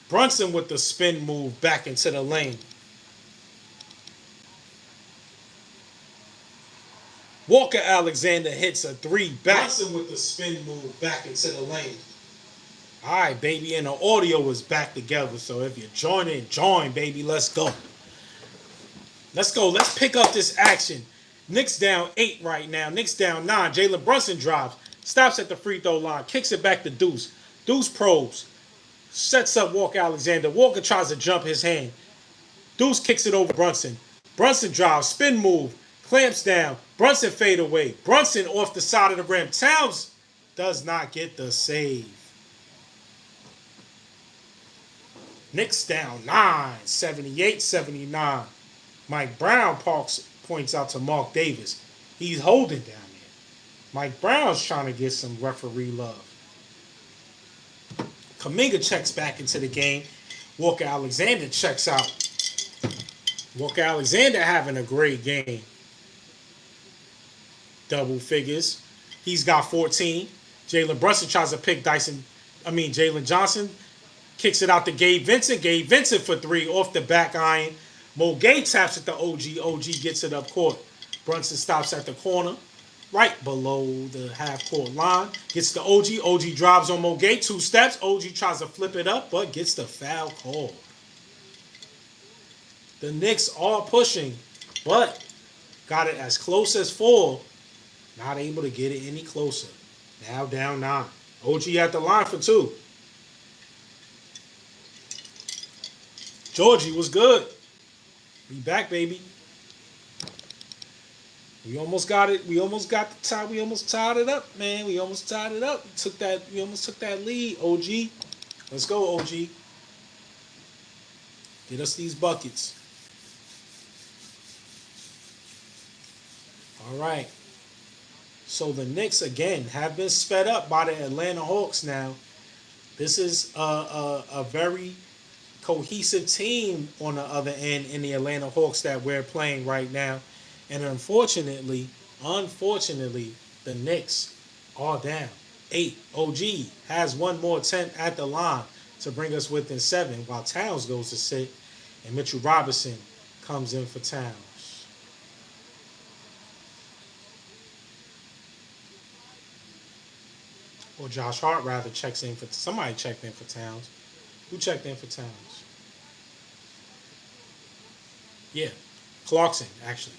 Brunson with the spin move back into the lane. Walker Alexander hits a three back. Brunson with the spin move back into the lane. All right, baby, and the audio is back together. So if you're joining, join, baby. Let's go. Let's go. Let's pick up this action. Knicks down 8 right now. Knicks down 9. Jalen Brunson drives. Stops at the free throw line. Kicks it back to Deuce. Deuce probes. Sets up Walker Alexander. Walker tries to jump his hand. Deuce kicks it over Brunson. Brunson drives. Spin move. Clamps down. Brunson fade away. Brunson off the side of the rim. Towns does not get the save. Knicks down 9. 78-79. Mike Brown points out to Mark Davis. He's holding down there. Mike Brown's trying to get some referee love. Kuminga checks back into the game. Walker Alexander checks out. Walker Alexander having a great game. Double figures. He's got 14. Jalen Brunson tries to pick Jalen Johnson kicks it out to Gabe Vincent. Gabe Vincent for 3 off the back iron. Mo Gay taps at the OG. OG gets it up court. Brunson stops at the corner, right below the half-court line. Gets the OG. OG drives on Mo Gay. 2 steps. OG tries to flip it up, but gets the foul call. The Knicks are pushing, but got it as close as 4. Not able to get it any closer. Now down 9. OG at the line for 2. Georgie was good. We back, baby. We almost got it. We almost got the tie. We almost tied it up, man. We almost tied it up. We almost took that lead, OG. Let's go, OG. Get us these buckets. All right. So the Knicks, again, have been sped up by the Atlanta Hawks now. This is a very cohesive team on the other end in the Atlanta Hawks that we're playing right now. And unfortunately, the Knicks are down 8. OG has one more attempt at the line to bring us within 7, while Towns goes to sit, and Mitchell Robinson comes in for Towns. Or Josh Hart, rather, checks in for... Somebody checked in for Towns. Who checked in for Towns? Yeah, Clarkson, actually.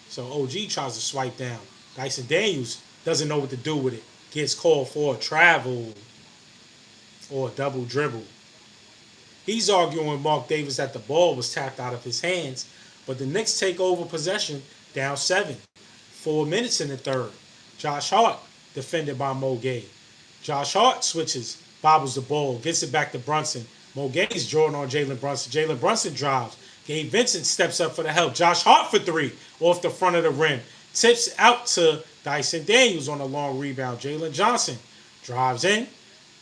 So OG tries to swipe down. Dyson Daniels doesn't know what to do with it. Gets called for a travel or a double dribble. He's arguing with Mark Davis that the ball was tapped out of his hands, but the Knicks take over possession down 7. 4 minutes in the third. Josh Hart defended by Mo Gay. Josh Hart switches, bobbles the ball, gets it back to Brunson. Mo Gay's drawing on Jalen Brunson. Jalen Brunson drives. Gabe Vincent steps up for the help. Josh Hart for 3 off the front of the rim. Tips out to Dyson Daniels on a long rebound. Jalen Johnson drives in.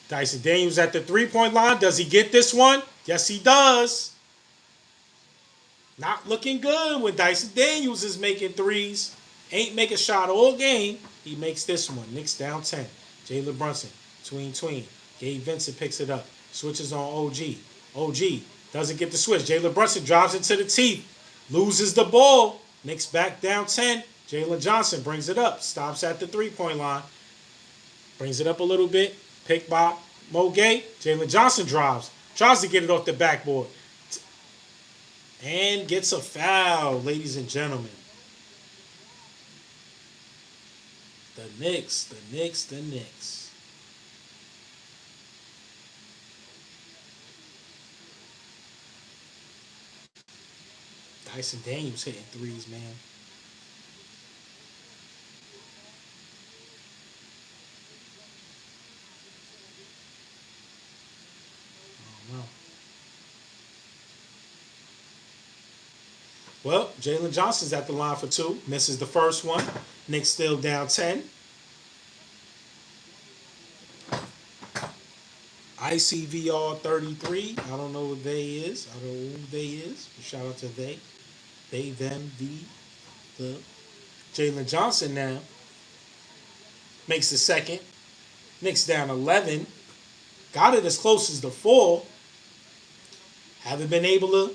Dyson Daniels at the 3-point line. Does he get this one? Yes, he does. Not looking good when Dyson Daniels is making threes. Ain't make a shot all game. He makes this one. Knicks down 10. Jalen Brunson, tween. Gabe Vincent picks it up. Switches on OG. OG doesn't get the switch. Jalen Brunson drives into the teeth. Loses the ball. Knicks back down 10. Jalen Johnson brings it up. Stops at the 3-point line. Brings it up a little bit. Picked by Mo Gay. Jalen Johnson drives. Tries to get it off the backboard. And gets a foul, ladies and gentlemen. The Knicks. Dyson Daniels hitting threes, man. I don't know. Well, Jalen Johnson's at the line for 2. Misses the first one. Knicks still down 10. ICVR 33. I don't know what they is. I don't know who they is. Shout out to they. They, them, the. Jalen Johnson now makes the second. Knicks down 11. Got it as close as the 4. haven't been able to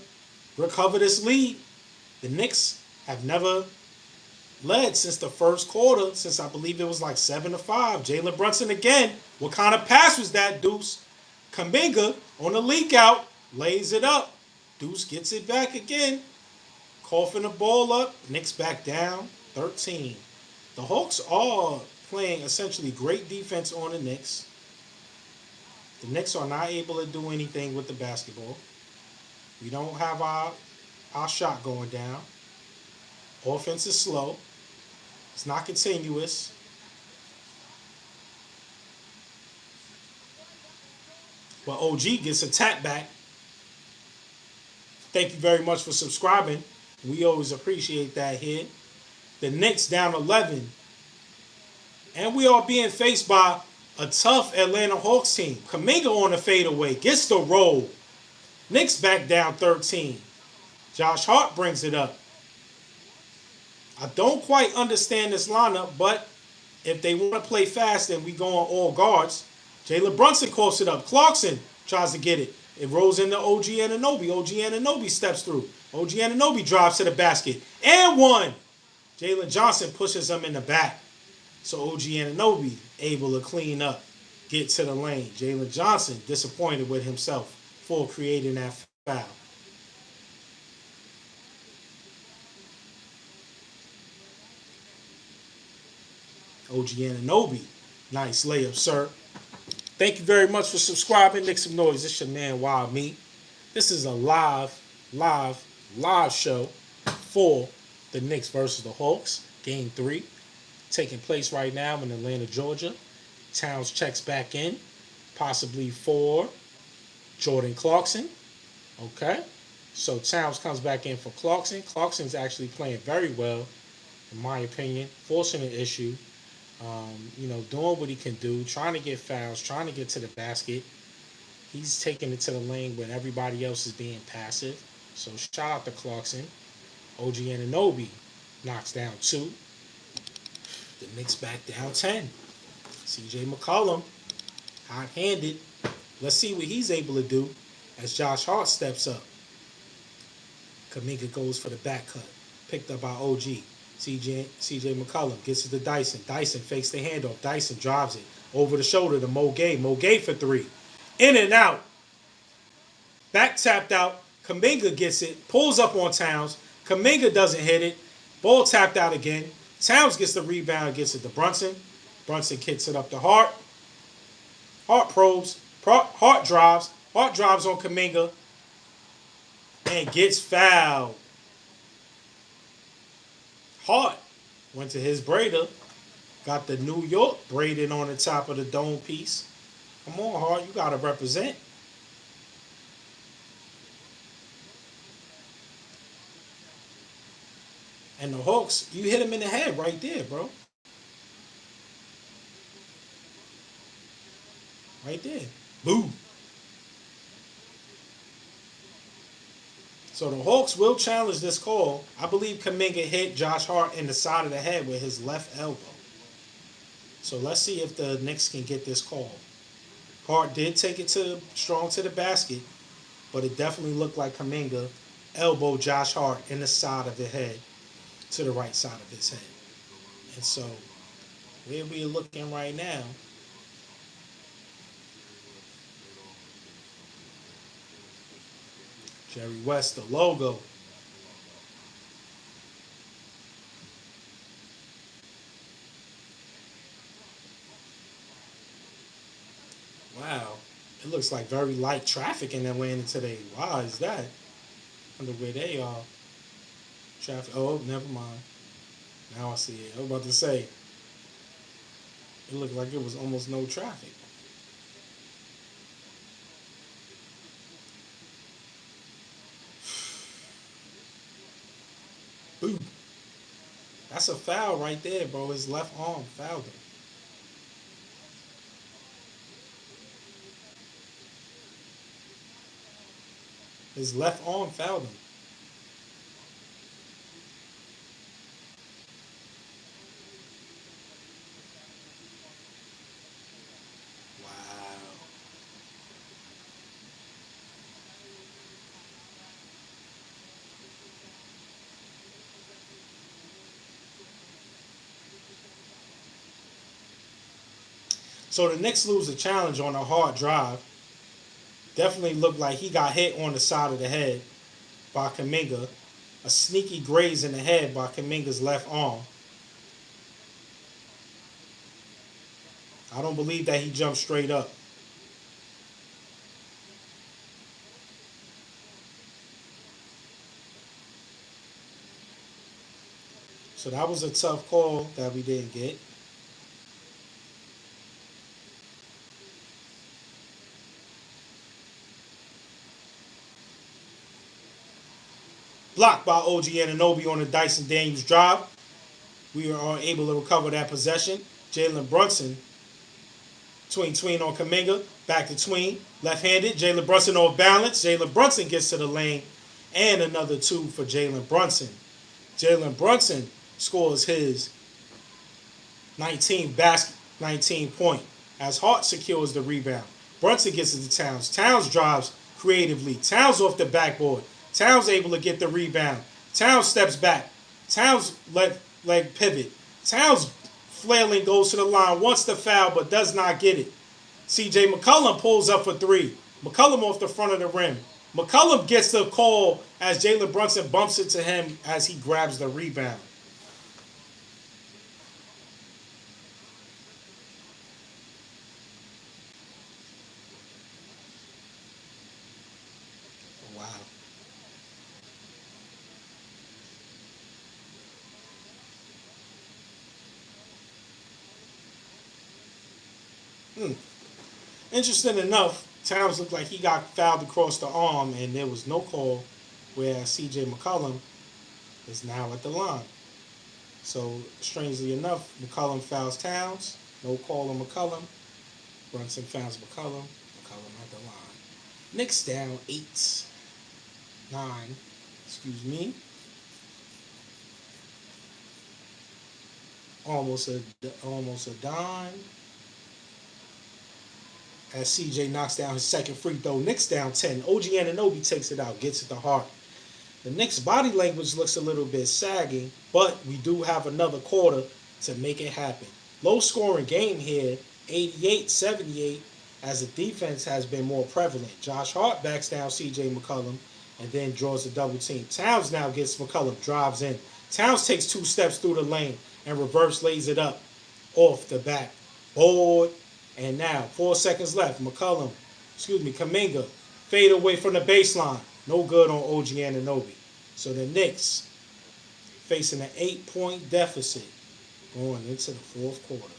recover this lead. The Knicks have never led since the first quarter, since I believe it was like 7-5. Jalen Brunson again. What kind of pass was that, Deuce? Kuminga on the leak out, lays it up. Deuce gets it back again. Coughing the ball up. Knicks back down 13. The Hawks are playing essentially great defense on the Knicks. The Knicks are not able to do anything with the basketball. We don't have our shot going down. Offense is slow. It's not continuous. But OG gets a tap back. Thank you very much for subscribing. We always appreciate that here. The Knicks down 11. And we are being faced by a tough Atlanta Hawks team. Kuminga on the fadeaway. Gets the roll. Knicks back down 13. Josh Hart brings it up. I don't quite understand this lineup, but if they want to play fast and we go on all guards, Jalen Brunson coughs it up. Clarkson tries to get it. It rolls into OG Anunoby. OG Anunoby steps through. OG Anunoby drives to the basket. And one. Jalen Johnson pushes him in the back. So OG Anunoby able to clean up, get to the lane. Jalen Johnson disappointed with himself for creating that foul. OG Anunoby. Nice layup, sir. Thank you very much for subscribing. Knicks Some Noise. It's your man, Wild Me. This is a live show for the Knicks versus the Hawks. Game 3 taking place right now in Atlanta, Georgia. Towns checks back in, possibly for Jordan Clarkson. Okay. So Towns comes back in for Clarkson. Clarkson's actually playing very well, in my opinion, forcing an issue. Doing what he can do, trying to get fouls, trying to get to the basket. He's taking it to the lane when everybody else is being passive. So shout out to Clarkson. OG Anunoby knocks down 2. The Knicks back down 10. CJ McCollum, hot-handed. Let's see what he's able to do as Josh Hart steps up. Kuminga goes for the back cut. Picked up by OG. CJ McCollum gets it to Dyson. Dyson fakes the handoff. Dyson drives it over the shoulder to Mo Gay. Mo Gay for 3. In and out. Back tapped out. Kuminga gets it. Pulls up on Towns. Kuminga doesn't hit it. Ball tapped out again. Towns gets the rebound. Gets it to Brunson. Brunson kicks it up to Hart. Hart probes. Hart drives. Hart drives on Kuminga. And gets fouled. Hart went to his braider. Got the New York braided on the top of the dome piece. Come on, Hart. You got to represent. And the Hawks, you hit him in the head right there, bro. Right there. Boom. So the Hawks will challenge this call. I believe Kuminga hit Josh Hart in the side of the head with his left elbow. So let's see if the Knicks can get this call. Hart did take it strong to the basket, but it definitely looked like Kuminga elbowed Josh Hart in the side of the head to the right side of his head. And so where we're looking right now, Jerry West, the logo. Wow. It looks like very light traffic in Atlanta today. Why is that? I wonder where they are. Traffic. Oh, never mind. Now I see it. I was about to say, it looked like it was almost no traffic. Boom. That's a foul right there, bro. His left arm fouled him. His left arm fouled him. Wow. So the Knicks lose the challenge on a hard drive. Definitely looked like he got hit on the side of the head by Kuminga. A sneaky graze in the head by Kuminga's left arm. I don't believe that he jumped straight up. So that was a tough call that we didn't get. Blocked by OG Anunoby on the Dyson Daniels drive. We are able to recover that possession. Jalen Brunson, tween on Kuminga, back to tween, left-handed. Jalen Brunson off balance. Jalen Brunson gets to the lane, and another two for Jalen Brunson. Jalen Brunson scores his 19 basket, 19 point, as Hart secures the rebound. Brunson gets it to Towns. Towns drives creatively. Towns off the backboard. Towns able to get the rebound. Towns steps back. Towns leg pivot. Towns flailing goes to the line, wants the foul but does not get it. CJ McCollum pulls up for three. McCollum off the front of the rim. McCollum gets the call as Jalen Brunson bumps it to him as he grabs the rebound. Wow. Hmm. Interesting enough, Towns looked like he got fouled across the arm and there was no call, whereas CJ McCollum is now at the line. So, strangely enough, McCollum fouls Towns. No call on McCollum. Brunson fouls McCollum. McCollum at the line. Knicks down 8-9. Excuse me. Almost a dime. As CJ knocks down his second free throw. Knicks down 10. OG Anunoby takes it out, gets it to Hart. The Knicks' body language looks a little bit sagging, but we do have another quarter to make it happen. Low scoring game here, 88-78, as the defense has been more prevalent. Josh Hart backs down CJ McCollum and then draws a double team. Towns now gets McCollum, drives in. Towns takes 2 steps through the lane and reverse lays it up off the back board. And now, 4 seconds left. Kuminga, fade away from the baseline. No good on OG Anunoby. So the Knicks facing an 8-point deficit going into the fourth quarter.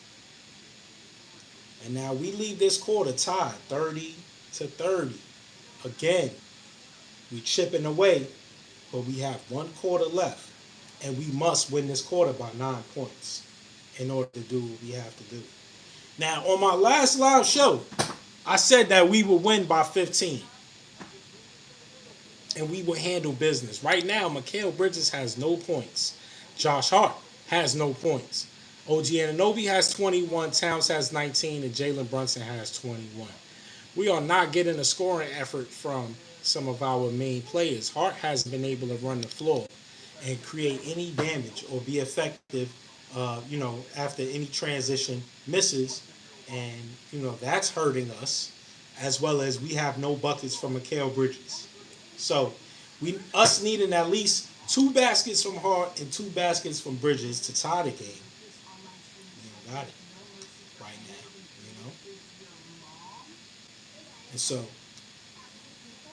And now we leave this quarter tied 30-30. Again, we chipping away, but we have 1 quarter left. And we must win this quarter by 9 points in order to do what we have to do. Now, on my last live show, I said that we would win by 15. And we would handle business. Right now, Mikal Bridges has no points. Josh Hart has no points. OG Anunoby has 21, Towns has 19, and Jalen Brunson has 21. We are not getting a scoring effort from some of our main players. Hart hasn't been able to run the floor and create any damage or be effective, after any transition misses. And, that's hurting us, as well as we have no buckets from Mikal Bridges. So, us needing at least 2 baskets from Hart and 2 baskets from Bridges to tie the game. We don't got it right now. And so,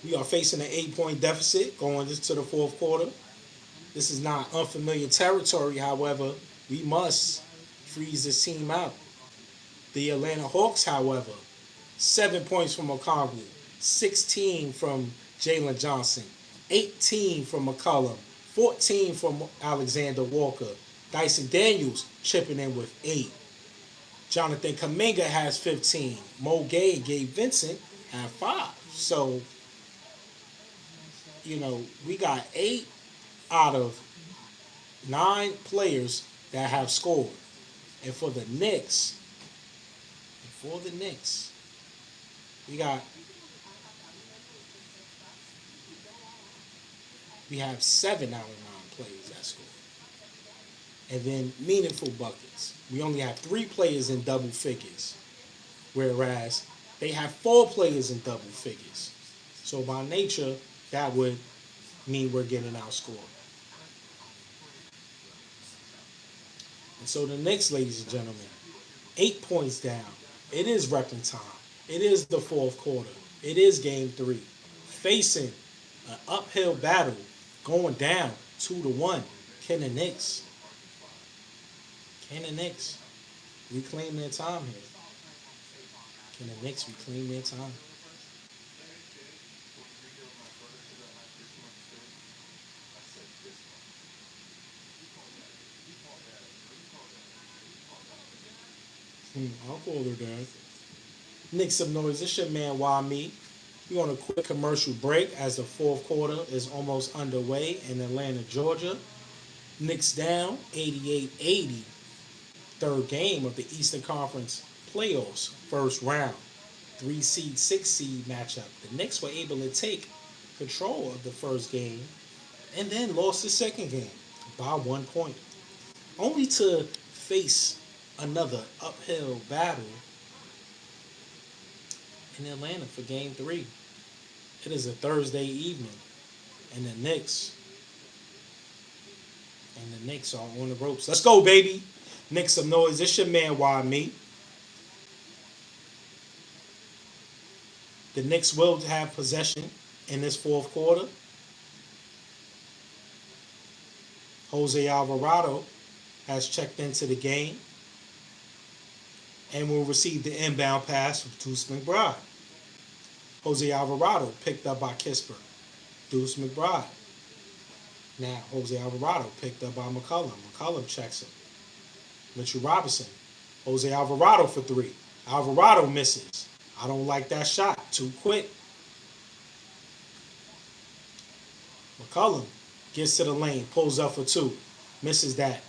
we are facing an 8-point deficit going into the fourth quarter. This is not unfamiliar territory, however. We must freeze this team out. The Atlanta Hawks, however, 7 points from Okongwu, 16 from Jalen Johnson, 18 from McCollum, 14 from Alexander Walker. Dyson Daniels chipping in with 8. Jonathan Kuminga has 15. Mo Gay and Gabe Vincent have 5. So, we got 8 out of 9 players that have scored. And for the Knicks, we have 7 out of 9 players that score. And then meaningful buckets. We only have 3 players in double figures. whereas they have 4 players in double figures. So by nature, that would mean we're getting outscored. And so the Knicks, ladies and gentlemen, 8 points down. It is repping time. It is the fourth quarter. It is game 3. Facing an uphill battle, going down 2-1. Can the Knicks? Can the Knicks reclaim their time here? Can the Knicks reclaim their time? I'll call her that. Knicks Some Noise. This your man, Why Me? We're on a quick commercial break as the fourth quarter is almost underway in Atlanta, Georgia. Knicks down 88-80. Third game of the Eastern Conference playoffs, first round. 3 seed, 6 seed matchup. The Knicks were able to take control of the first game and then lost the second game by 1 point. Only to face another uphill battle in Atlanta for game 3. It is a Thursday evening, and the Knicks are on the ropes. Let's go, baby. Knicks Some Noise. This your man, Why Me? The Knicks will have possession in this fourth quarter. Jose Alvarado has checked into the game and will receive the inbound pass from Deuce McBride. Jose Alvarado picked up by Kispert. Deuce McBride. Now Jose Alvarado picked up by McCollum. McCollum checks him. Mitchell Robinson. Jose Alvarado for 3. Alvarado misses. I don't like that shot. Too quick. McCollum gets to the lane. Pulls up for 2. Misses that.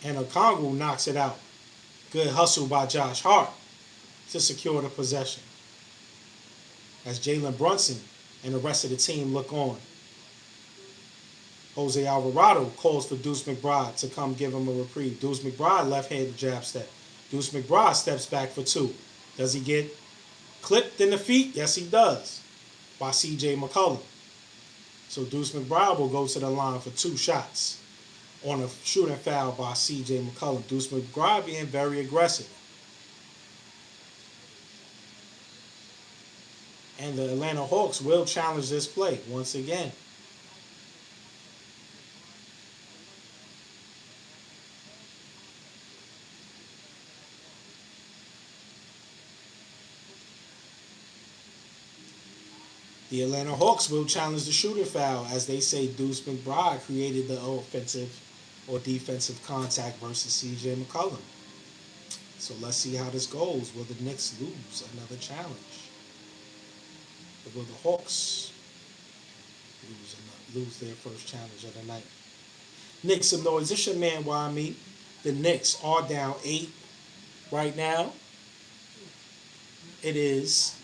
And Okongwu knocks it out. Good hustle by Josh Hart to secure the possession. As Jalen Brunson and the rest of the team look on. Jose Alvarado calls for Deuce McBride to come give him a reprieve. Deuce McBride left-handed jab step. Deuce McBride steps back for 2. Does he get clipped in the feet? Yes, he does. By C.J. McCollum. So Deuce McBride will go to the line for 2 shots on a shooting foul by C.J. McCollum. Deuce McBride being very aggressive. And the Atlanta Hawks will challenge this play once again. The Atlanta Hawks will challenge the shooting foul as they say Deuce McBride created the offensive or defensive contact versus C.J. McCollum. So let's see how this goes. Will the Knicks lose another challenge? Or will the Hawks lose their first challenge of the night? Knicks Some Noise. This your man, Why Me? The Knicks are down 8 right now. It is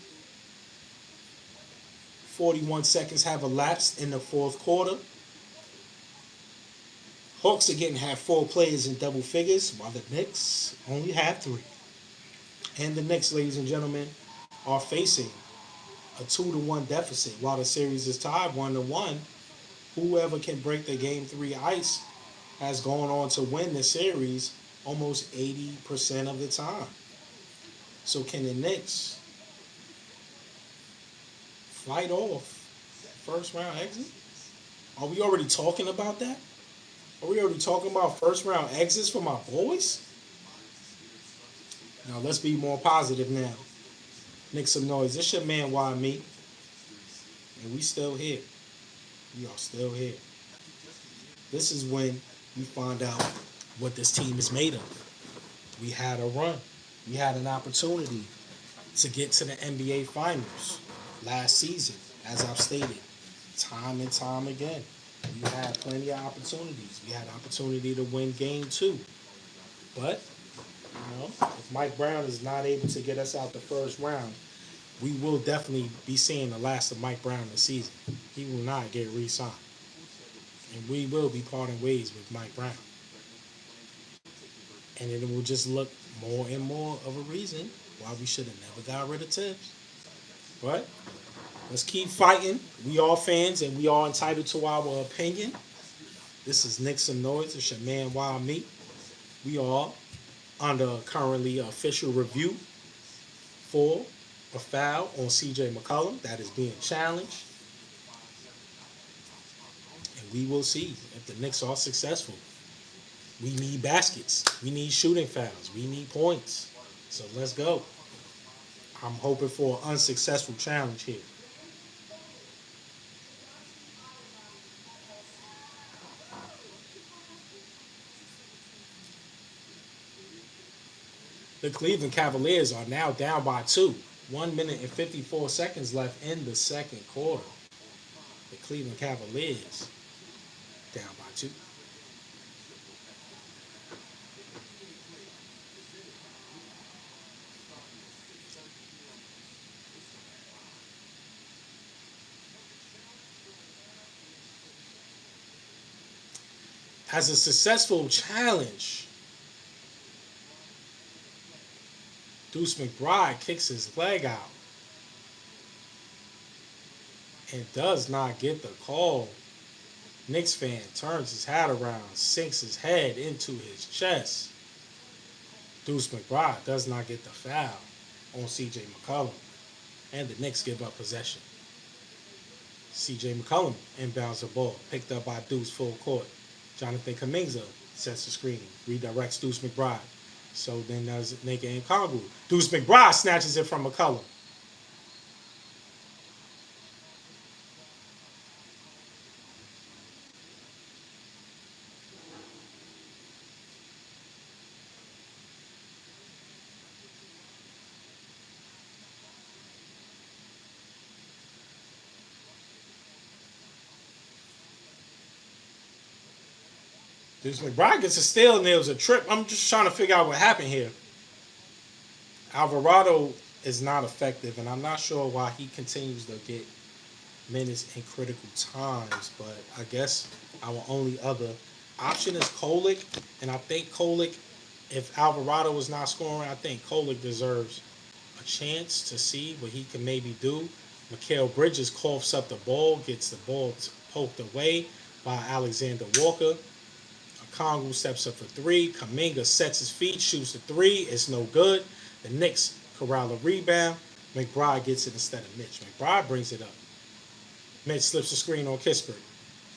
41 seconds have elapsed in the fourth quarter. Hawks again have 4 players in double figures, while the Knicks only have 3. And the Knicks, ladies and gentlemen, are facing a 2-1 deficit. While the series is tied 1-1, whoever can break the game 3 ice has gone on to win the series almost 80% of the time. So can the Knicks fight off first round exit? Are we already talking about that? Are we already talking about first round exits for my boys? Now let's be more positive now. Knicks Some Noise. This your man, Why Me? And we still here. We are still here. This is when we find out what this team is made of. We had a run. We had an opportunity to get to the NBA Finals last season, as I've stated, time and time again. We had plenty of opportunities. We had opportunity to win game 2. But, if Mike Brown is not able to get us out the first round, we will definitely be seeing the last of Mike Brown this season. He will not get re-signed. And we will be parting ways with Mike Brown. And it will just look more and more of a reason why we should have never got rid of Tibbs. But let's keep fighting. We all fans and we all entitled to our opinion. This is Knicks Some Noise. It's your man Wild Meat. We are under currently official review for a foul on CJ McCollum that is being challenged. And we will see if the Knicks are successful. We need baskets. We need shooting fouls. We need points. So let's go. I'm hoping for an unsuccessful challenge here. The Cleveland Cavaliers are now down by 2. 1 minute and 54 seconds left in the second quarter. The Cleveland Cavaliers down by 2. Has a successful challenge. Deuce McBride kicks his leg out and does not get the call. Knicks fan turns his hat around, sinks his head into his chest. Deuce McBride does not get the foul on CJ McCollum, and the Knicks give up possession. CJ McCollum inbounds the ball, picked up by Deuce full court. Jonathan Kuminga sets the screen, redirects Deuce McBride. So then does make it incongruous. Deuce McBride snatches it from McCollum. Deuce McBride gets a steal and nails a trip. I'm just trying to figure out what happened here. Alvarado is not effective, and I'm not sure why he continues to get minutes in critical times. But I guess our only other option is Kolick, and I think Kolick, if Alvarado is not scoring, I think Kolick deserves a chance to see what he can maybe do. Mikal Bridges coughs up the ball, gets the ball poked away by Alexander Walker. Kongu steps up for 3. Kuminga sets his feet, shoots the 3. It's no good. The Knicks corral a rebound. McBride gets it instead of Mitch. McBride brings it up. Mitch slips the screen on Kispert.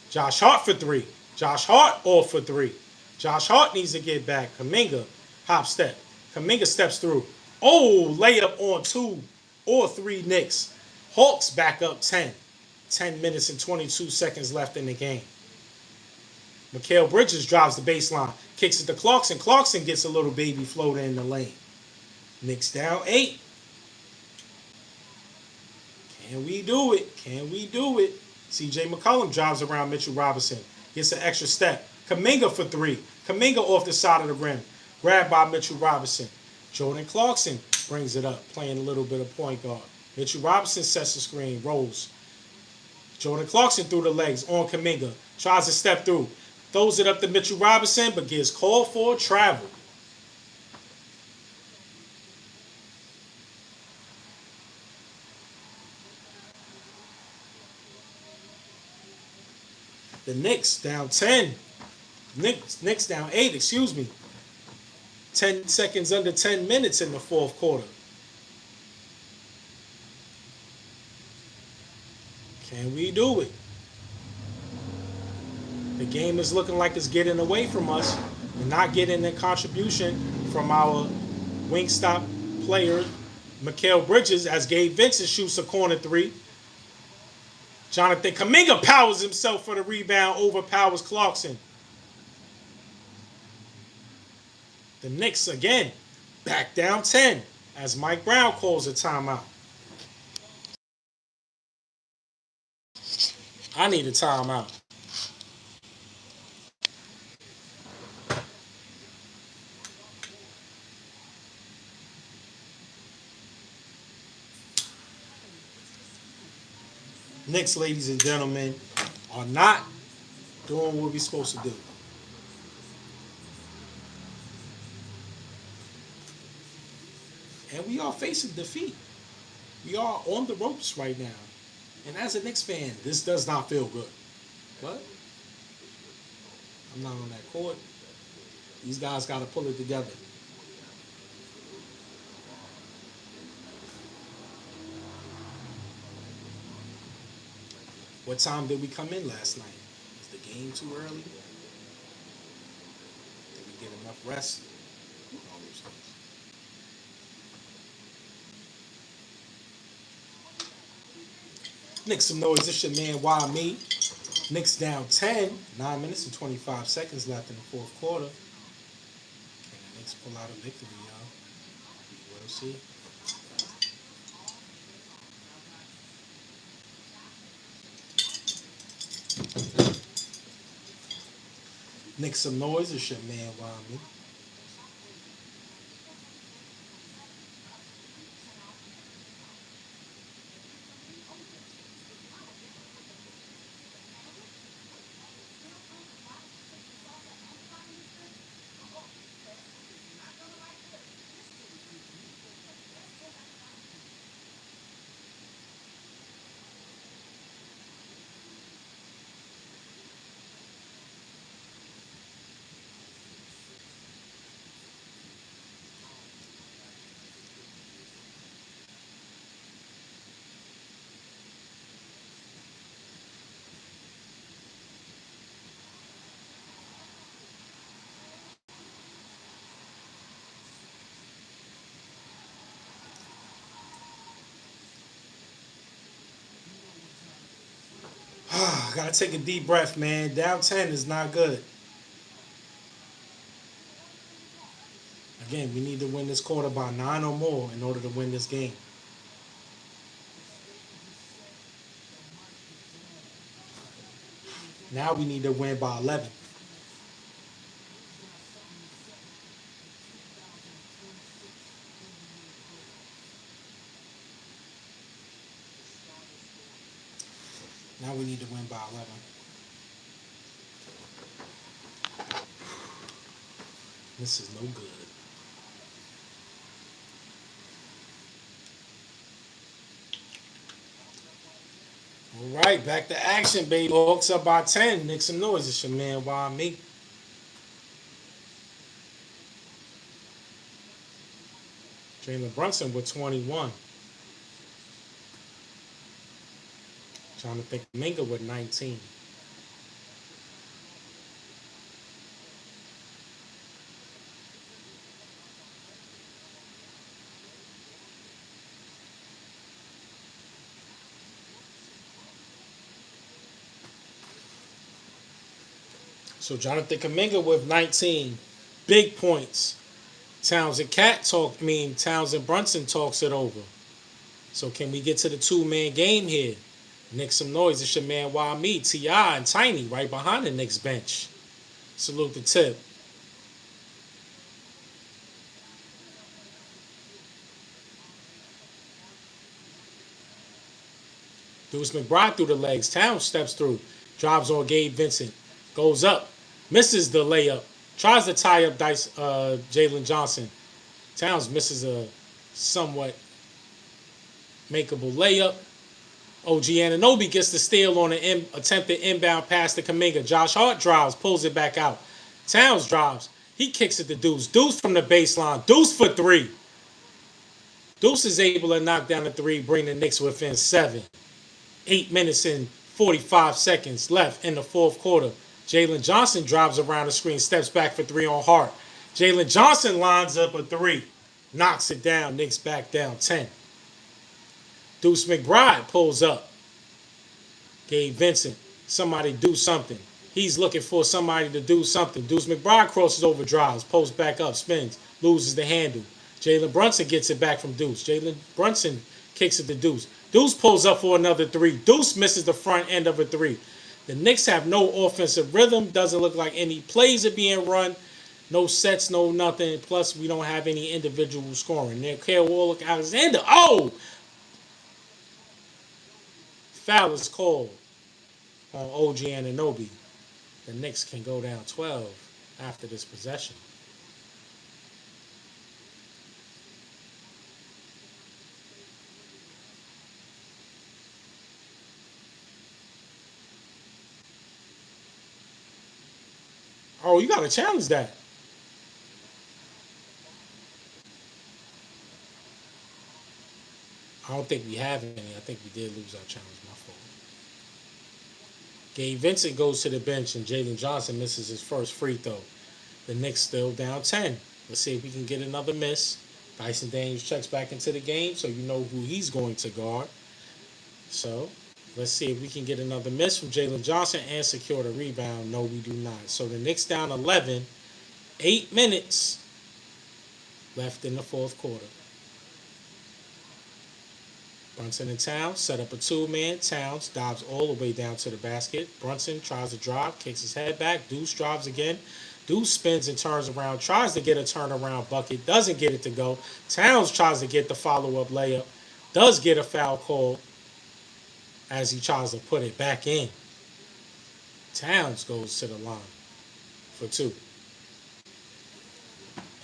Josh Hart for 3. Josh Hart off for 3. Josh Hart needs to get back. Kuminga hop step. Kuminga steps through. Oh, layup on 2 or 3 Knicks. Hawks back up 10. 10 minutes and 22 seconds left in the game. Mikal Bridges drives the baseline, kicks it to Clarkson. Clarkson gets a little baby floater in the lane. Knicks down 8. Can we do it? Can we do it? CJ McCollum drives around Mitchell Robinson. Gets an extra step. Kuminga for 3. Kuminga off the side of the rim. Grabbed by Mitchell Robinson. Jordan Clarkson brings it up, playing a little bit of point guard. Mitchell Robinson sets the screen, rolls. Jordan Clarkson through the legs on Kuminga. Tries to step through. Throws it up to Mitchell Robinson, but gets called for travel. The Knicks down 10. Knicks down 8, excuse me. 10 seconds under 10 minutes in the fourth quarter. Can we do it? The game is looking like it's getting away from us and not getting the contribution from our Wingstop player, Mikal Bridges, as Gabe Vincent shoots a corner 3. Jonathan Kuminga powers himself for the rebound, overpowers Clarkson. The Knicks again back down 10 as Mike Brown calls a timeout. I need a timeout. Knicks, ladies and gentlemen, are not doing what we're supposed to do. And we are facing defeat. We are on the ropes right now. And as a Knicks fan, this does not feel good. But I'm not on that court. These guys got to pull it together. What time did we come in last night? Was the game too early? Did we get enough rest? All those things. Knicks Some Noise. This your man, Why Me? Knicks down 10. 9 minutes and 25 seconds left in the fourth quarter. Can the Knicks pull out a victory, y'all? We will see. Knicks Some Noise. This your man, Why Me? Gotta take a deep breath, man. Down 10 is not good. Again, we need to win this quarter by 9 or more in order to win this game. Now we need to win by 11. Now we need to win by 11. This is no good. All right, back to action, baby. Hawks up by 10. Knicks Some Noise. It's your man, Why Me? Jalen Brunson with 21. Jonathan Kuminga with 19. So Jonathan Kuminga with 19. Big points. Townsend Cat talk mean Townsend Brunson talks it over. So can we get to the two-man game here? Knicks Some Noise. It's your man, Why Me? T.I. and Tiny right behind the Knicks bench. Salute the tip. Deuce McBride through the legs. Towns steps through. Drives on Gabe Vincent. Goes up. Misses the layup. Tries to tie up Jalen Johnson. Towns misses a somewhat makeable layup. OG Anunoby gets the steal on an attempted inbound pass to Kuminga. Josh Hart drives, pulls it back out. Towns drives. He kicks it to Deuce. Deuce from the baseline. Deuce for three. Deuce is able to knock down the three, bring the Knicks within 7. 8 minutes and 45 seconds left in the fourth quarter. Jalen Johnson drives around the screen, steps back for three on Hart. Jalen Johnson lines up a three, knocks it down. Knicks back down 10. Deuce McBride pulls up. Gabe Vincent, somebody do something. He's looking for somebody to do something. Deuce McBride crosses over, drives, pulls back up, spins, loses the handle. Jalen Brunson gets it back from Deuce. Jalen Brunson kicks it to Deuce. Deuce pulls up for another three. Deuce misses the front end of a three. The Knicks have no offensive rhythm. Doesn't look like any plays are being run. No sets, no nothing. Plus, we don't have any individual scoring. Nickeil Alexander. Oh! Foul is called on OG Anunoby. The Knicks can go down 12 after this possession. Oh, you got to challenge that. I don't think we have any. I think we did lose our challenge. My fault. Gabe Vincent goes to the bench and Jalen Johnson misses his first free throw. The Knicks still down 10. Let's see if we can get another miss. Dyson Daniels checks back into the game, so you know who he's going to guard. So let's see if we can get another miss from Jalen Johnson and secure the rebound. No, we do not. So the Knicks down 11. 8 minutes left in the fourth quarter. Brunson and Towns set up a two-man. Towns dives all the way down to the basket. Brunson tries to drive, kicks his head back. Deuce drives again. Deuce spins and turns around, tries to get a turnaround bucket, doesn't get it to go. Towns tries to get the follow-up layup, does get a foul call as he tries to put it back in. Towns goes to the line for two.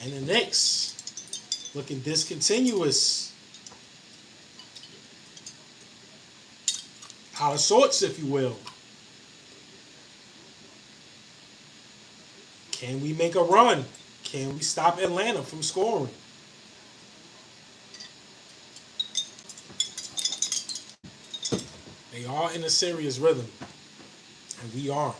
And the Knicks looking discontinuous. Out of sorts, if you will. Can we make a run? Can we stop Atlanta from scoring? They are in a serious rhythm, and we aren't.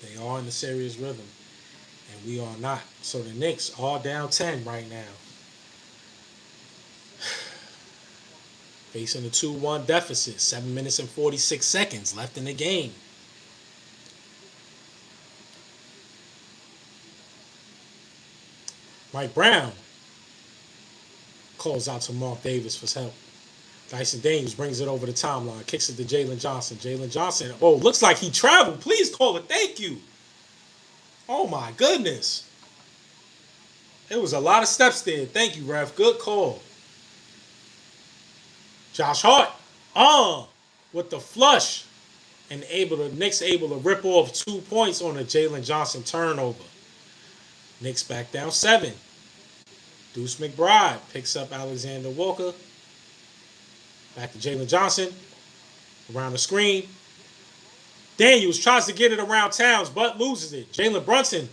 They are in a serious rhythm, and we are not. So the Knicks are down 10 right now. Facing a 2-1 deficit. 7 minutes and 46 seconds left in the game. Mike Brown calls out to Mark Davis for help. Dyson Daniels brings it over the timeline. Kicks it to Jalen Johnson. Jalen Johnson. Oh, looks like he traveled. Please call it. Thank you. Oh, my goodness. It was a lot of steps there. Thank you, ref. Good call. Josh Hart. With the flush. And Knicks able to rip off 2 points on a Jalen Johnson turnover. Knicks back down 7. Deuce McBride picks up Alexander Walker. Back to Jalen Johnson. Around the screen. Daniels tries to get it around Towns, but loses it. Jalen Brunson.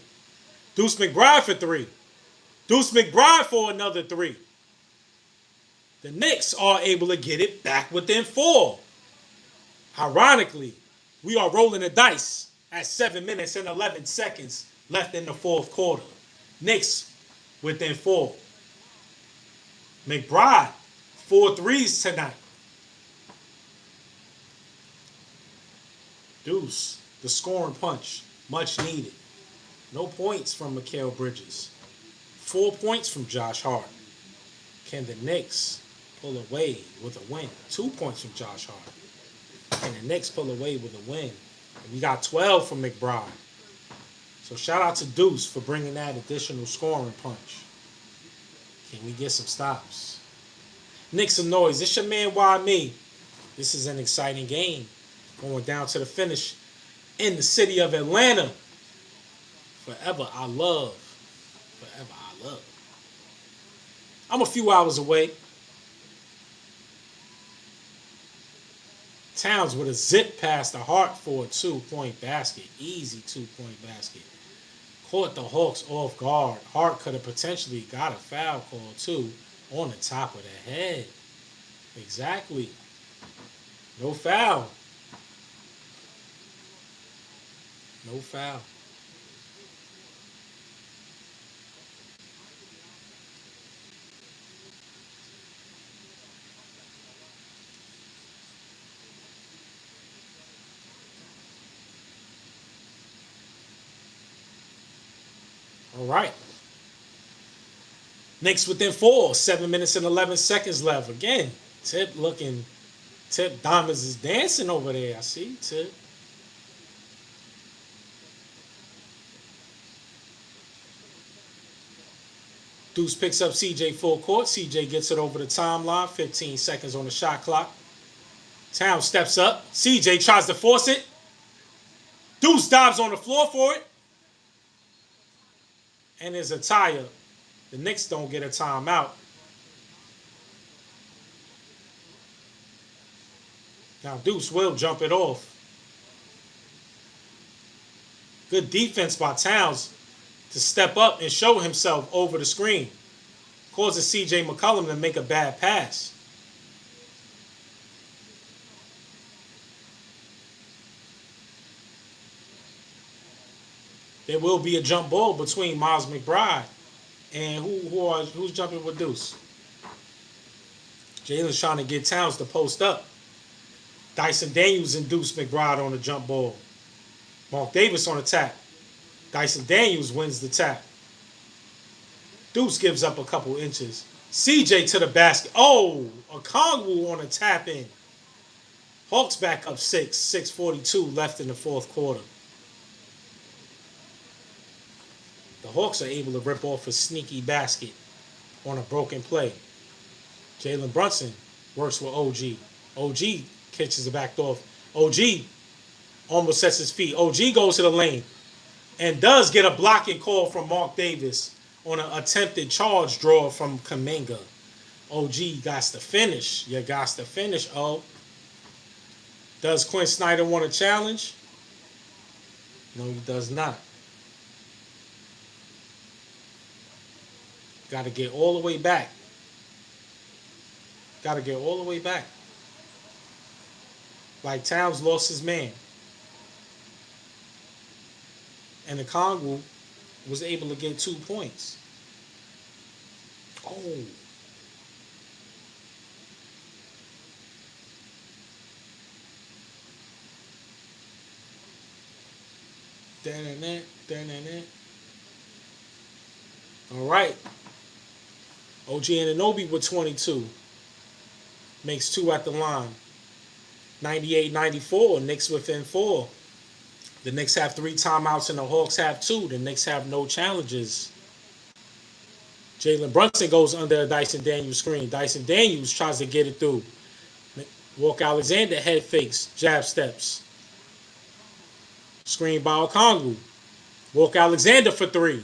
Deuce McBride for 3. Deuce McBride for another 3. The Knicks are able to get it back within 4. Ironically, we are rolling the dice at 7 minutes and 11 seconds left in the fourth quarter. Knicks within 4. McBride, 4 threes tonight. Deuce, the scoring punch, much needed. No points from Mikal Bridges. 4 points from Josh Hart. Can the Knicks pull away with a win? 2 points from Josh Hart. Can the Knicks pull away with a win? And we got 12 from McBride. So shout out to Deuce for bringing that additional scoring punch. Can we get some stops? Knicks Some Noise. It's your man, Why Me? This is an exciting game. Going down to the finish in the city of Atlanta. Forever I love. Forever I love. I'm a few hours away. Towns with a zip past the Hart for a 2-point basket. Easy 2-point basket. Caught the Hawks off guard. Hart could have potentially got a foul call too on the top of the head. Exactly. No foul. No foul. All right. Knicks within 4. 7 minutes and 11 seconds left. Again, Tip Diamonds is dancing over there. I see Tip. Deuce picks up CJ full court. CJ gets it over the timeline. 15 seconds on the shot clock. Towns steps up. CJ tries to force it. Deuce dives on the floor for it. And there's a tie-up. The Knicks don't get a timeout. Now Deuce will jump it off. Good defense by Towns to step up and show himself over the screen. Causes C.J. McCollum to make a bad pass. There will be a jump ball between Miles McBride and who's jumping with Deuce. Jalen's trying to get Towns to post up. Dyson Daniels and Deuce McBride on the jump ball. Mark Davis on the tap. Dyson Daniels wins the tap. Deuce gives up a couple inches. CJ to the basket. Oh, a Kongwu on a tap in. Hawks back up 6:42 left in the fourth quarter. The Hawks are able to rip off a sneaky basket on a broken play. Jalen Brunson works with OG. OG catches the back off. OG almost sets his feet. OG goes to the lane and does get a blocking call from Mark Davis on an attempted charge draw from Kuminga. OG got to finish. You got to finish, oh. Does Quinn Snyder want a challenge? No, he does not. Got to get all the way back. Got to get all the way back. Like Towns lost his man. And the Kongwu was able to get 2 points. Oh. All right. OG Anunoby with 22. Makes 2 at the line. 98-94. Knicks within 4. The Knicks have 3 timeouts and the Hawks have 2. The Knicks have no challenges. Jalen Brunson goes under a Dyson Daniels screen. Dyson Daniels tries to get it through. Walker Alexander head fakes, jab steps. Screen by Okongwu. Walker Alexander for 3.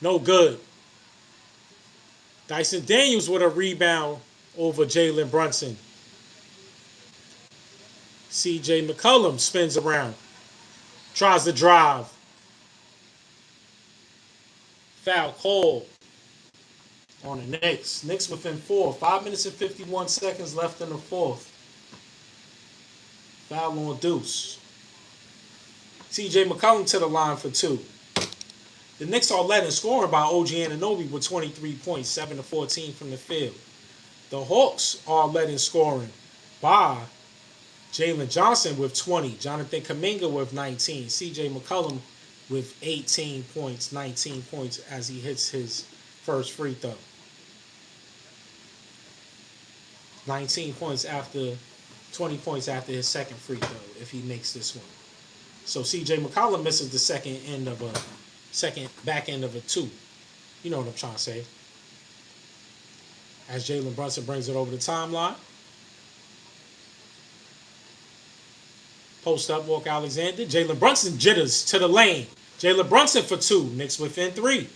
No good. Dyson Daniels with a rebound over Jalen Brunson. C.J. McCollum spins around. Tries to drive. Foul call on the Knicks. Knicks within 4. 5 minutes and 51 seconds left in the fourth. Foul on Deuce. C.J. McCollum to the line for 2. The Knicks are led in scoring by OG Anunoby with 23 points, 7-14 from the field. The Hawks are led in scoring by Jalen Johnson with 20, Jonathan Kuminga with 19, C.J. McCollum with 18 points, 19 points as he hits his first free throw. 19 points after, 20 points after his second free throw if he makes this one. So C.J. McCollum misses the second back end of a 2. You know what I'm trying to say. As Jalen Brunson brings it over the timeline. Post up, Walker Alexander. Jalen Brunson jitters to the lane. Jalen Brunson for 2. Knicks within 3.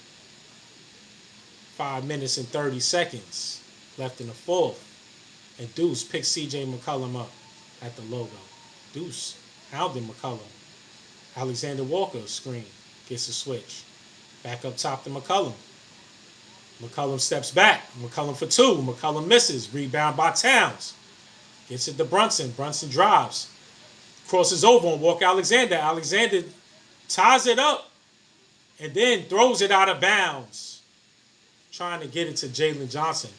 5 minutes and 30 seconds left in the fourth. And Deuce picks C.J. McCollum up at the logo. Deuce hounding McCollum. Alexander Walker screen. Gets a switch. Back up top to McCollum. McCollum steps back. McCollum for 2. McCollum misses. Rebound by Towns. Gets it to Brunson. Brunson drives. Crosses over on Walker Alexander. Alexander ties it up and then throws it out of bounds. Trying to get it to Jalen Johnson.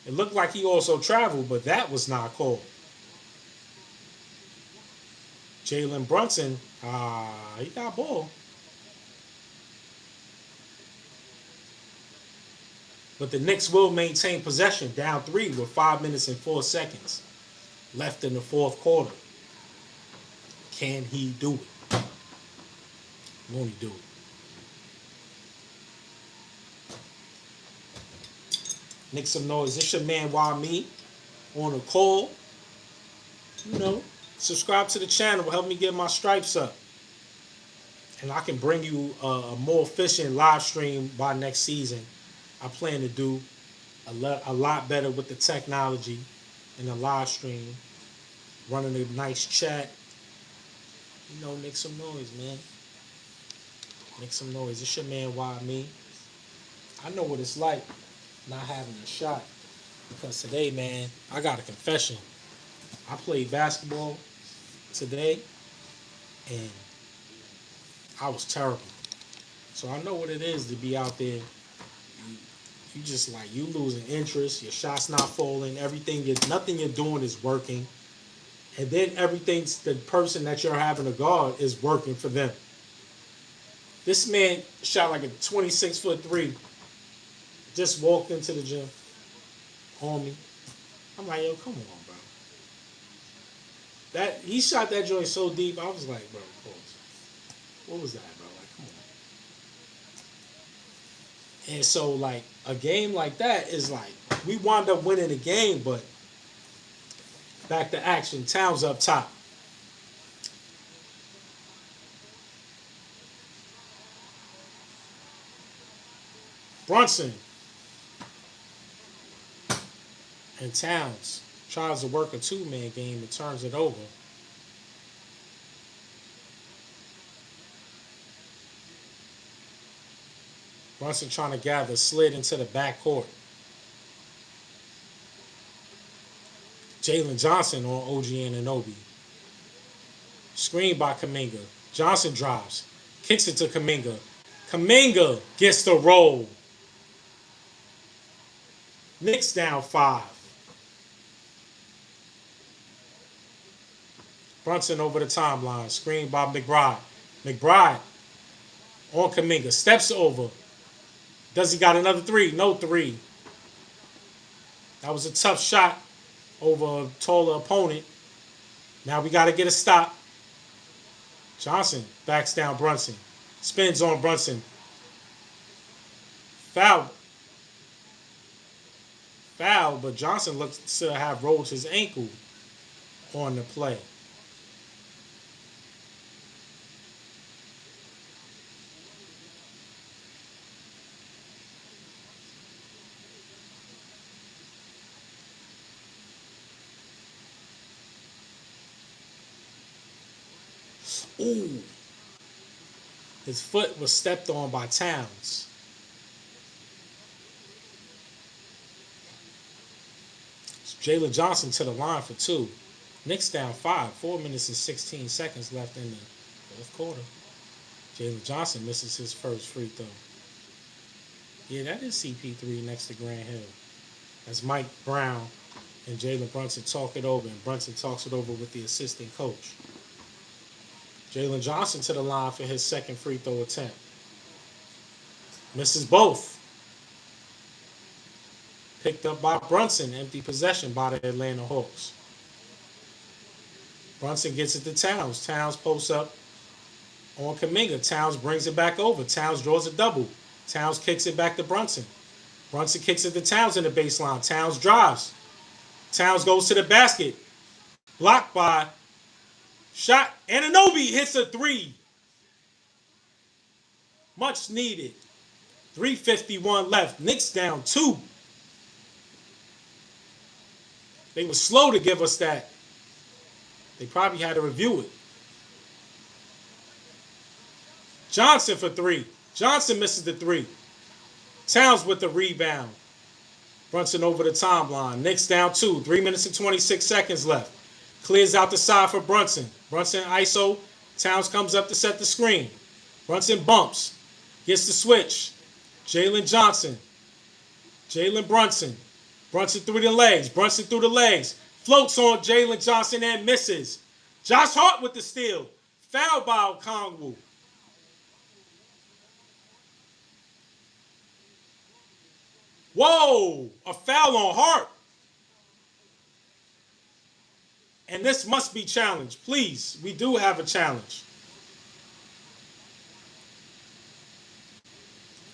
It looked like he also traveled, but that was not called. Jalen Brunson, he got ball. But the Knicks will maintain possession, down 3 with 5 minutes and 4 seconds left in the fourth quarter. Can he do it? Won't he do it? Knicks Some Noise. It's your man, Why Me, on a call. You know, subscribe to the channel. Help me get my stripes up. And I can bring you a more efficient live stream by next season. I plan to do a lot better with the technology and the live stream. running a nice chat. You know, make some noise, man. Make some noise. It's your man, Why Me. I know what it's like not having a shot. Because today, man, I got a confession. I played basketball today, and I was terrible. So I know what it is to be out there. You just like you losing interest. Your shots not falling. Nothing you're doing is working. And then everything's the person that you're having to guard is working for them. This man shot like a 26-foot three. Just walked into the gym on me. I'm like, yo, come on, bro. That he shot that joint so deep. I was like, bro, pause. What was that, bro? Like, come on. And so, like, a game like that is like we wound up winning the game, but back to action. Towns up top. Brunson and Towns tries to work a two-man game and turns it over. Brunson trying to gather, slid into the backcourt. Jalen Johnson on OG Anunoby. Screen by Kuminga. Johnson drives. Kicks it to Kuminga. Kuminga gets the roll. Knicks down 5. Brunson over the timeline. Screen by McBride. McBride on Kuminga. Steps over. Does he got another three? No three. That was a tough shot over a taller opponent. Now we got to get a stop. Johnson backs down Brunson. Spins on Brunson. Foul. Foul, but Johnson looks to have rolled his ankle on the play. Ooh. His foot was stepped on by Towns. Jalen Johnson to the line for 2. Knicks down 5. 4 minutes and 16 seconds left in the fourth quarter. Jalen Johnson misses his first free throw. Yeah, that is CP3 next to Grant Hill. As Mike Brown and Jalen Brunson talk it over, and Brunson talks it over with the assistant coach. Jalen Johnson to the line for his second free throw attempt. Misses both. Picked up by Brunson. Empty possession by the Atlanta Hawks. Brunson gets it to Towns. Towns posts up on Kuminga. Towns brings it back over. Towns draws a double. Towns kicks it back to Brunson. Brunson kicks it to Towns in the baseline. Towns drives. Towns goes to the basket. Blocked by shot. Anunoby hits a 3. Much needed. 3:51 left. Knicks down 2. They were slow to give us that. They probably had to review it. Johnson for 3. Johnson misses the 3. Towns with the rebound. Brunson over the timeline. Knicks down 2. 3 minutes and 26 seconds left. Clears out the side for Brunson. Brunson ISO. Towns comes up to set the screen. Brunson bumps. Gets the switch. Jalen Johnson. Jalen Brunson. Brunson through the legs. Brunson through the legs. Floats on Jalen Johnson and misses. Josh Hart with the steal. Foul by Okongwu. Whoa! A foul on Hart. And this must be challenged. Please, we do have a challenge.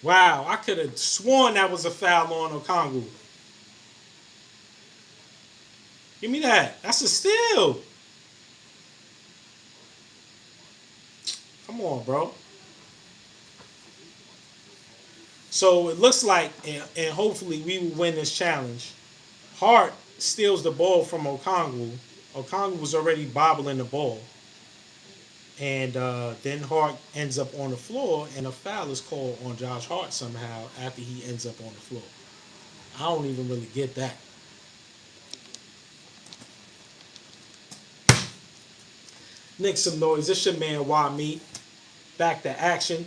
Wow, I could have sworn that was a foul on Okongwu. Give me that. That's a steal. Come on, bro. So it looks like, and hopefully we will win this challenge. Hart steals the ball from Okongwu. Okongwu was already bobbling the ball. And then Hart ends up on the floor, and a foul is called on Josh Hart somehow after he ends up on the floor. I don't even really get that. Knicks Some Noise. This your man, Why Me. Back to action.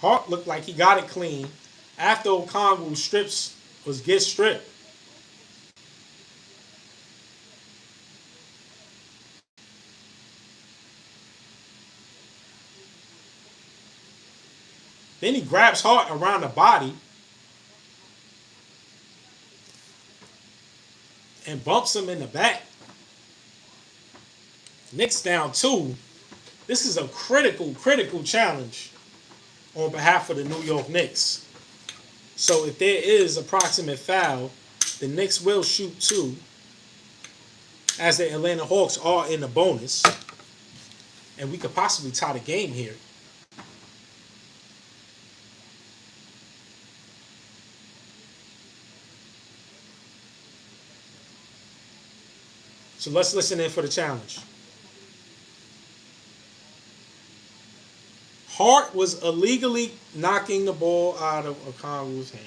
Hart looked like he got it clean after Okongwu gets stripped. Then he grabs Hart around the body and bumps him in the back. Knicks down 2. This is a critical challenge on behalf of the New York Knicks. So if there is approximate foul, the Knicks will shoot 2, as the Atlanta Hawks are in the bonus. And we could possibly tie the game here. So let's listen in for the challenge. Hart was illegally knocking the ball out of Okongwu's hand.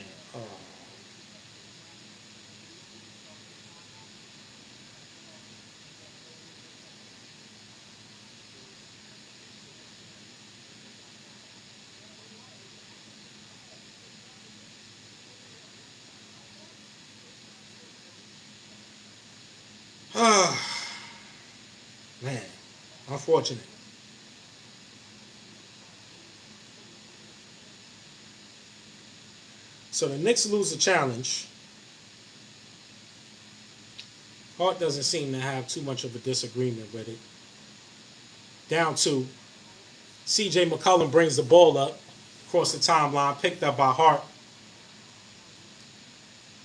Man, unfortunate. So the Knicks lose the challenge. Hart doesn't seem to have too much of a disagreement with it. Down 2. CJ McCollum brings the ball up across the timeline, picked up by Hart.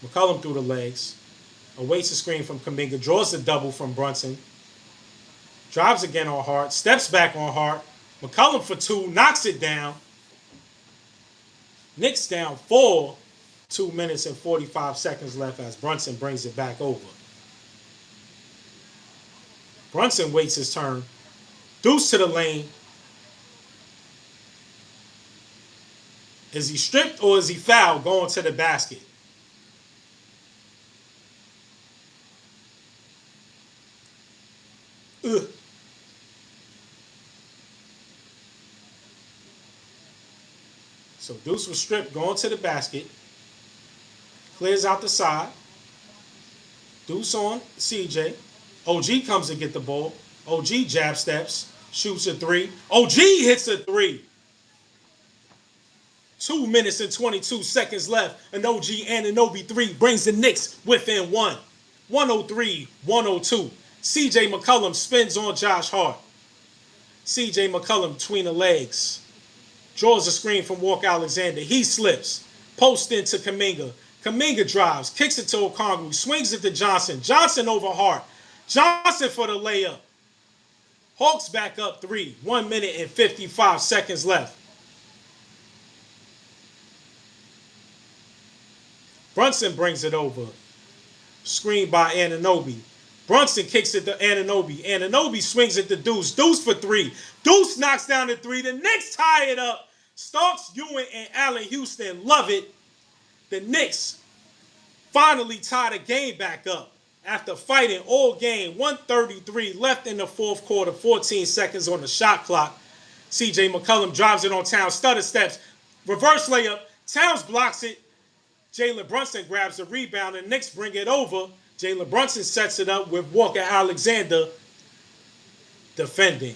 McCollum through the legs. Awaits a screen from Kuminga. Draws the double from Brunson. Drives again on Hart. Steps back on Hart. McCollum for 2. Knocks it down. Knicks down 4. 2 minutes and 45 seconds left as Brunson brings it back over. Brunson waits his turn. Deuce to the lane. Is he stripped or is he fouled going to the basket? Ugh. So Deuce was stripped going to the basket. Clears out the side. Deuce on CJ. OG comes to get the ball. OG jab steps. Shoots a 3. OG hits a 3. 2 minutes and 22 seconds left. An OG Anunoby 3 brings the Knicks within 1. 103-102. CJ McCollum spins on Josh Hart. CJ McCollum between the legs. Draws a screen from Walker Alexander. He slips. Post into Kuminga. Kuminga drives. Kicks it to Okongwu. Swings it to Johnson. Johnson over Hart. Johnson for the layup. Hawks back up 3. 1 minute and 55 seconds left. Brunson brings it over. Screen by Anunoby. Brunson kicks it to Anunoby. Anunoby swings it to Deuce. Deuce for 3. Deuce knocks down the 3. The Knicks tie it up. Starks, Ewing, and Allen Houston love it. The Knicks finally tie the game back up after fighting all game. 1:33 left in the fourth quarter. 14 seconds on the shot clock. CJ McCollum drives it on Towns. Stutter steps. Reverse layup. Towns blocks it. Jalen Brunson grabs the rebound and Knicks bring it over. Jalen Brunson sets it up with Walker Alexander defending.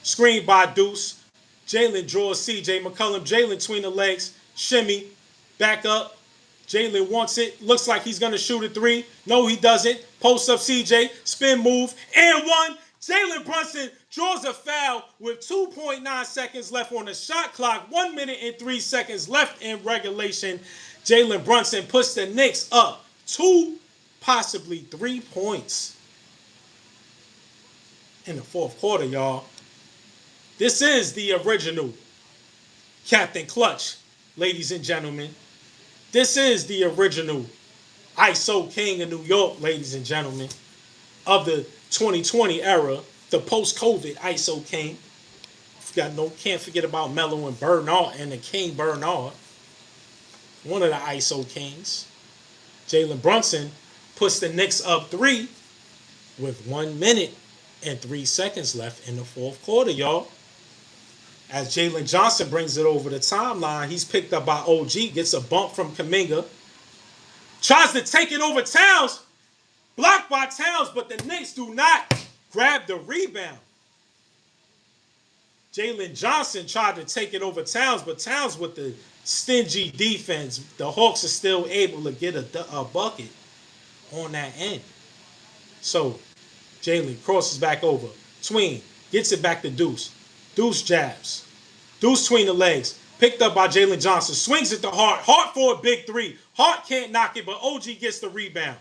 Screen by Deuce. Jalen draws CJ McCollum. Jalen between the legs. Shimmy. Back up. Jalen wants it. Looks like he's going to shoot a 3. No, he doesn't. Post up CJ. Spin move. And 1. Jalen Brunson draws a foul with 2.9 seconds left on the shot clock. 1 minute and 3 seconds left in regulation. Jalen Brunson puts the Knicks up 2, possibly 3 points in the fourth quarter, y'all. This is the original Captain Clutch, ladies and gentlemen. This is the original ISO King of New York, ladies and gentlemen, of the 2020 era, the post-COVID ISO King. Can't forget about Melo and Bernard and the King Bernard, one of the ISO Kings. Jalen Brunson puts the Knicks up 3 with 1 minute and 3 seconds left in the fourth quarter, y'all. As Jalen Johnson brings it over the timeline, he's picked up by OG, gets a bump from Kuminga, tries to take it over Towns, blocked by Towns, but the Knicks do not grab the rebound. Jalen Johnson tried to take it over Towns, but Towns with the stingy defense, the Hawks are still able to get a bucket on that end. So Jalen crosses back over. Tween gets it back to Deuce. Deuce jabs. Deuce between the legs. Picked up by Jalen Johnson. Swings it to Hart. Hart for a big 3. Hart can't knock it, but OG gets the rebound.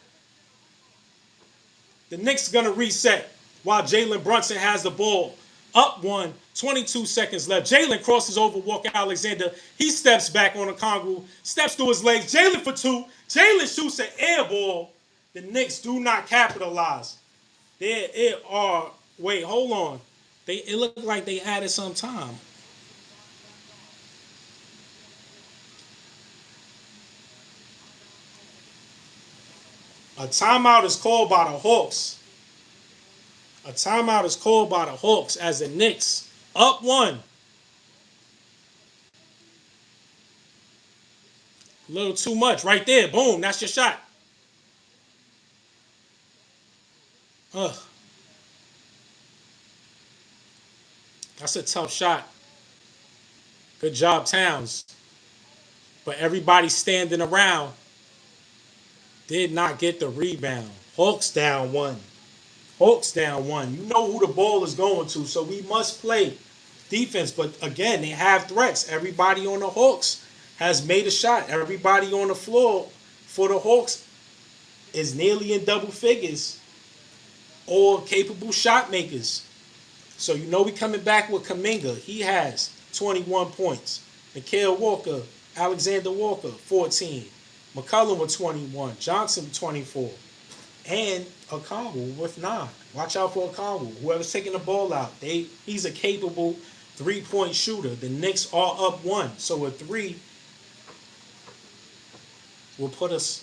The Knicks are going to reset while Jalen Brunson has the ball. Up 1, 22 seconds left. Jalen crosses over Walker Alexander. He steps back on a Congo, steps through his legs. Jalen for 2. Jalen shoots an air ball. The Knicks do not capitalize. Wait, hold on. It looked like they added some time. A timeout is called by the Hawks. A timeout is called by the Hawks as the Knicks up 1. A little too much right there. Boom, that's your shot. That's a tough shot. Good job, Towns. But everybody standing around did not get the rebound. Hawks down 1. Hawks down 1. You know who the ball is going to, so we must play defense. But again, they have threats. Everybody on the Hawks has made a shot. Everybody on the floor for the Hawks is nearly in double figures or capable shot makers. So you know we coming back with Kuminga. He has 21 points. Mikal Walker, Alexander Walker, 14. McCollum with 21. Johnson with 24. And Okongwu with 9. Watch out for Okongwu. Whoever's taking the ball out, he's a capable 3-point shooter. The Knicks are up 1. So a 3 will put us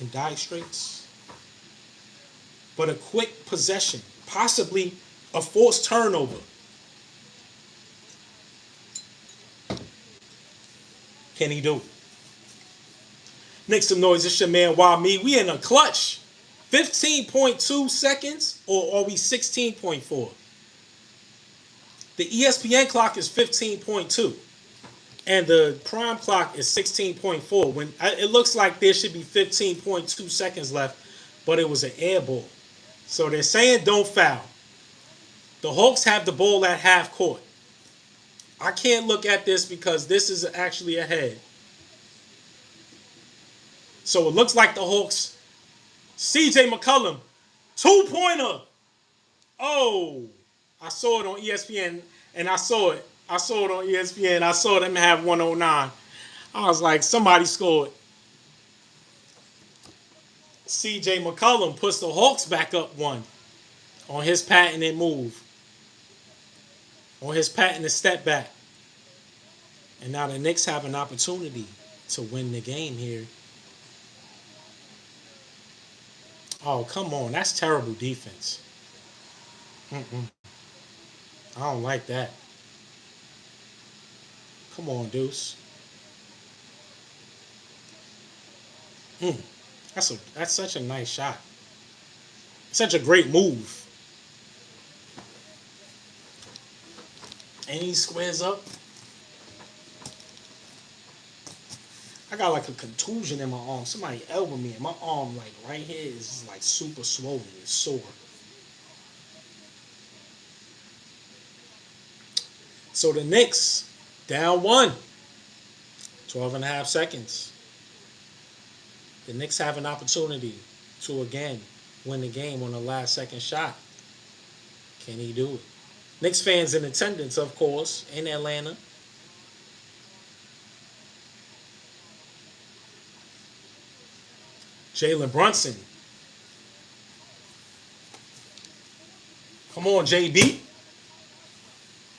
in dire straits. But a quick possession, possibly a forced turnover. Can he do it? Knicks Some Noise. It's your man, Why Me? We in a clutch. 15.2 seconds, or are we 16.4? The ESPN clock is 15.2, and the prime clock is 16.4. When it looks like there should be 15.2 seconds left, but it was an air ball. So they're saying don't foul. The Hawks have the ball at half court. I can't look at this because this is actually a head. So it looks like the Hawks. CJ McCollum, 2-pointer. Oh, I saw it on ESPN, and I saw it. I saw it on ESPN. I saw them have 109. I was like, somebody scored. CJ McCollum puts the Hawks back up 1 on his patented move. On his patented step back. And now the Knicks have an opportunity to win the game here. Oh, come on. That's terrible defense. I don't like that. Come on, Deuce. That's such a nice shot. Such a great move. And he squares up. I got like a contusion in my arm. Somebody elbowed me, and my arm, like right here, is like super swollen. It's sore. So the Knicks down 1. 12 and a half seconds. The Knicks have an opportunity to again win the game on the last second shot. Can he do it? Knicks fans in attendance, of course, in Atlanta. Jalen Brunson. Come on, JB.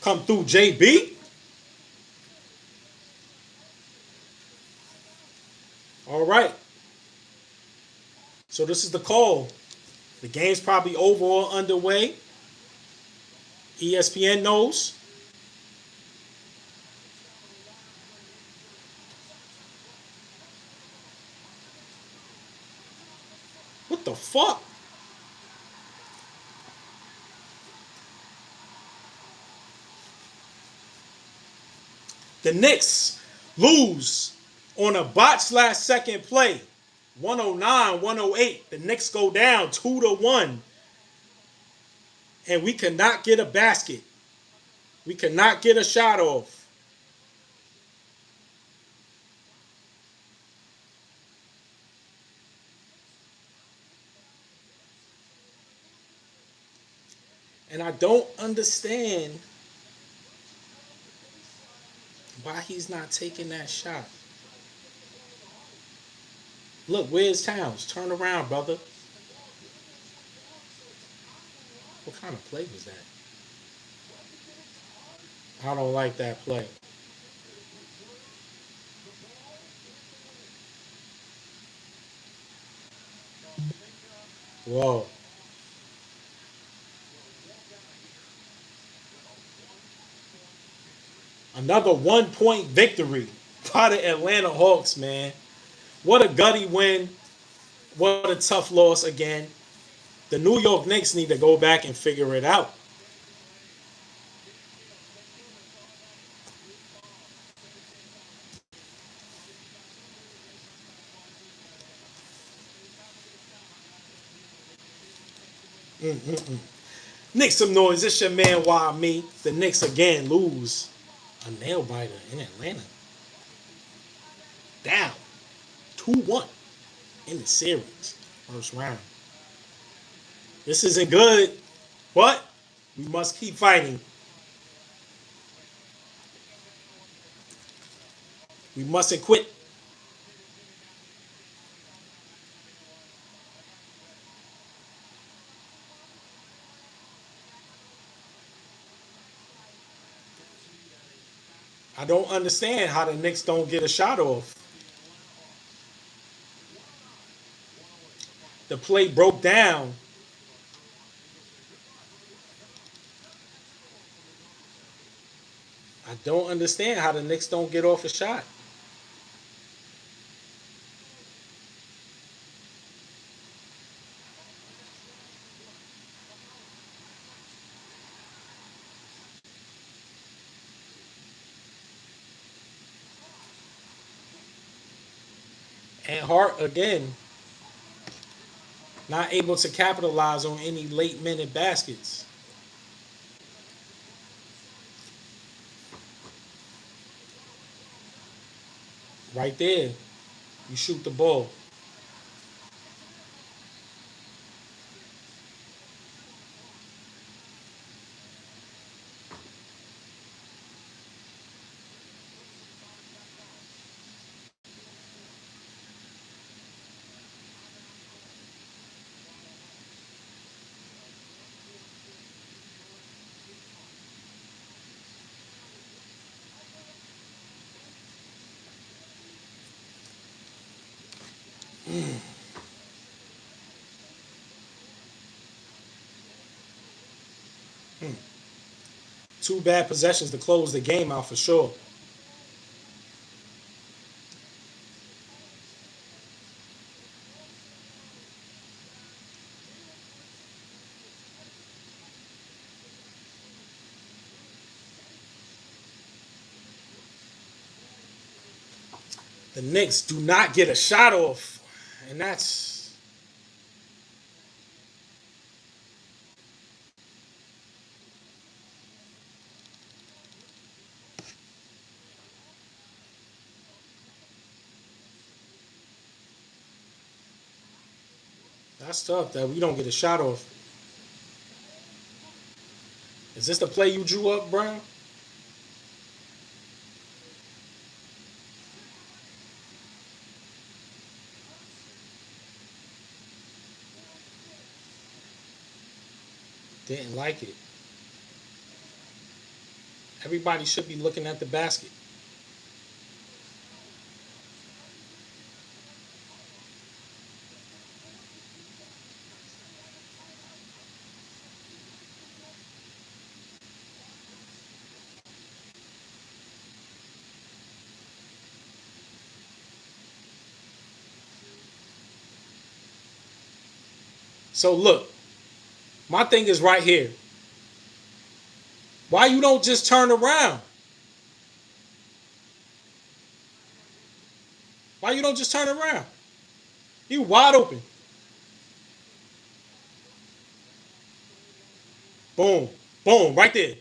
Come through, JB. All right. So this is the call. The game's probably over or underway. ESPN knows. What the fuck? The Knicks lose on a botched last second play. 109, 108. The Knicks go down 2-1. And we cannot get a basket. We cannot get a shot off. And I don't understand why he's not taking that shot. Look, where's Towns? Turn around, brother. What kind of play was that? I don't like that play. Whoa. Another 1 point victory by the Atlanta Hawks, man. What a gutty win. What a tough loss again. The New York Knicks need to go back and figure it out. Knicks Some Noise. It's your man, Why Me. The Knicks again lose. A nail biter in Atlanta. Down 2-1 in the series. First round. This isn't good, but we must keep fighting. We mustn't quit. I don't understand how the Knicks don't get a shot off. The play broke down. I don't understand how the Knicks don't get off a shot. And Hart again, not able to capitalize on any late minute baskets. Right there, you shoot the ball. Two bad possessions to close the game out for sure. The Knicks do not get a shot off, and that's tough that we don't get a shot off. Is this the play you drew up, Brown? Didn't like it. Everybody should be looking at the basket. So look, my thing is right here. Why you don't just turn around? Why you don't just turn around? You wide open. Boom. Boom. Right there.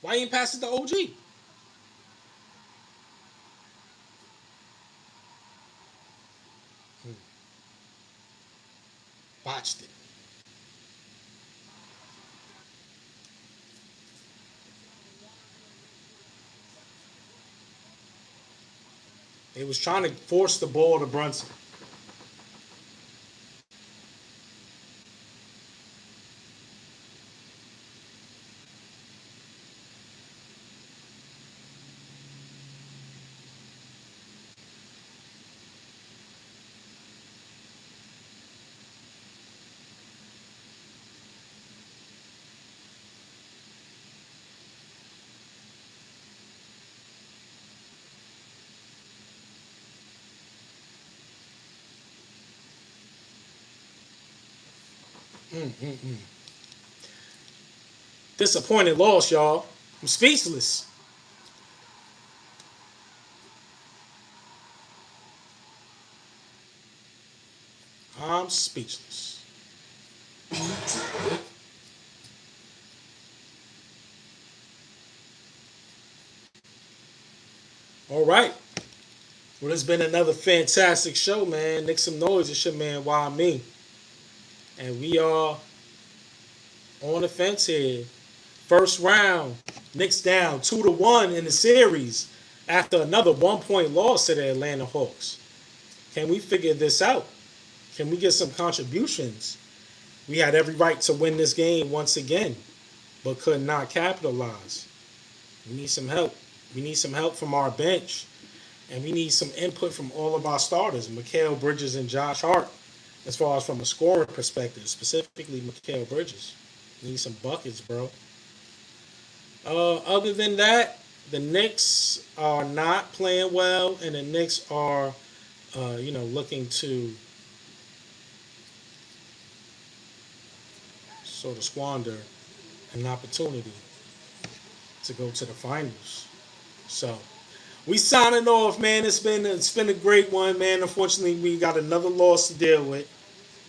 Why you ain't pass it to OG? Botched it. They was trying to force the ball to Brunson. Disappointed loss, y'all. I'm speechless. I'm speechless. All right. Well, it's been another fantastic show, man. Knicks Some Noise. It's your man, Why Me? And we are on the fence here. First round, Knicks down 2-1 in the series after another 1 point loss to the Atlanta Hawks. Can we figure this out? Can we get some contributions? We had every right to win this game once again, but could not capitalize. We need some help. We need some help from our bench, and we need some input from all of our starters, Mikal Bridges and Josh Hart, as far as from a scoring perspective, specifically Mikal Bridges. We need some buckets, bro. Other than that, the Knicks are not playing well, and the Knicks are, looking to sort of squander an opportunity to go to the finals. So we signing off, man. It's been a great one, man. Unfortunately, we got another loss to deal with.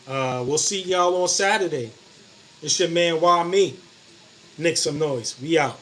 We'll see y'all on Saturday. It's your man, Why Me? Knicks Some Noise. We out.